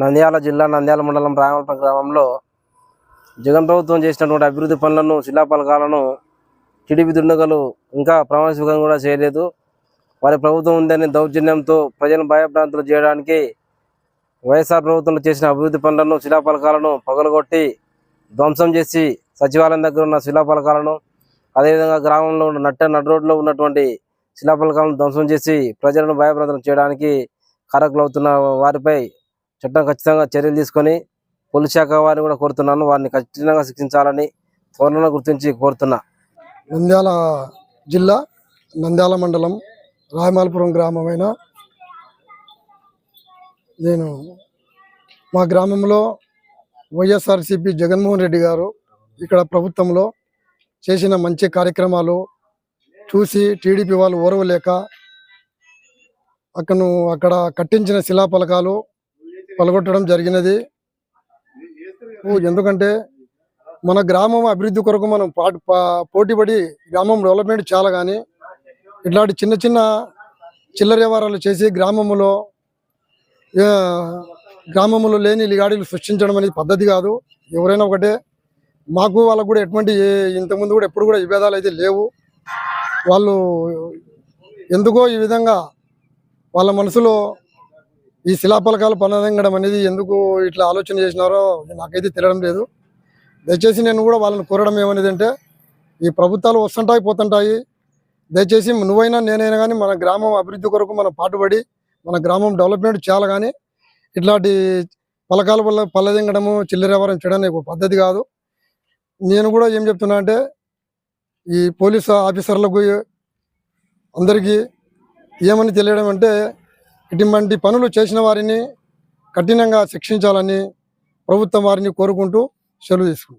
నంద్యాల జిల్లా నంద్యాల మండలం రామపల్లి గ్రామంలో జగన్ ప్రభుత్వం చేసినటువంటి అభివృద్ధి పనులను శిలాఫలకాలను టీడీపీ దుండగులు ఇంకా ప్రమాణస్వీకారం కూడా చేయలేదు. వారి ప్రభుత్వం ఉందని దౌర్జన్యంతో ప్రజలను భయభ్రాంతులు చేయడానికి వైఎస్ఆర్ ప్రభుత్వంలో చేసిన అభివృద్ధి పనులను శిలాఫలకాలను పగలగొట్టి ధ్వంసం చేసి సచివాలయం దగ్గర ఉన్న శిలాఫలకాలను అదేవిధంగా గ్రామంలో నడు రోడ్లో ఉన్నటువంటి శిలాఫలకాలను ధ్వంసం చేసి ప్రజలను భయభ్రాంతులు చేయడానికి కారకులవుతున్న వారిపై చట్టం ఖచ్చితంగా చర్యలు తీసుకొని పోలీస్ శాఖ వారిని కూడా కోరుతున్నాను. వారిని ఖచ్చితంగా శిక్షించాలని త్వరలో గుర్తించి కోరుతున్నా. నంద్యాల జిల్లా నంద్యాల మండలం రాయమాలపురం గ్రామమైన నేను మా గ్రామంలో వైఎస్ఆర్సీపీ జగన్మోహన్ రెడ్డి గారు ఇక్కడ ప్రభుత్వంలో చేసిన మంచి కార్యక్రమాలు చూసి టీడీపీ వాళ్ళు ఓర్వలేక అక్కడ కట్టించిన శిలాఫలకాలు పలగొట్టడం జరిగినది. ఎందుకంటే మన గ్రామం అభివృద్ధి కొరకు మనం పోటీపడి గ్రామం డెవలప్మెంట్ చాలా, కానీ ఇట్లాంటి చిన్న చిన్న చిల్లర వ్యవహారాలు చేసి గ్రామంలో లేని లిగాడీలు సృష్టించడం అనేది పద్ధతి కాదు. ఎవరైనా ఒకటే, మాకు వాళ్ళకు కూడా ఎటువంటి ఇంతకుముందు కూడా ఎప్పుడు కూడా విభేదాలు అయితే లేవు. వాళ్ళు ఎందుకో ఈ విధంగా వాళ్ళ మనసులో ఈ శిలాఫలకాలు పనదగడం అనేది ఎందుకు ఇట్లా ఆలోచన చేసినారో నాకైతే తెలియడం లేదు. దయచేసి నేను కూడా వాళ్ళని కోరడం ఏమనేది అంటే, ఈ ప్రభుత్వాలు వస్తుంటాయి పోతుంటాయి, దయచేసి నువ్వైనా నేనైనా కానీ మన గ్రామం అభివృద్ధి కొరకు మనం పాటుపడి మన గ్రామం డెవలప్మెంట్ చేయాలి. కానీ ఇట్లాంటి పలకాల వల్ల పల్లదింగడము చిల్లర వ్యవహారం చేయడానికి ఒక పద్ధతి కాదు. నేను కూడా ఏం చెప్తున్నా అంటే, ఈ పోలీసు ఆఫీసర్లకు అందరికీ ఏమని తెలియడం అంటే, ఇటువంటి పనులు చేసిన వారిని కఠినంగా శిక్షించాలని ప్రభుత్వం వారిని కోరుకుంటూ సెలవు తీసుకుంటాం.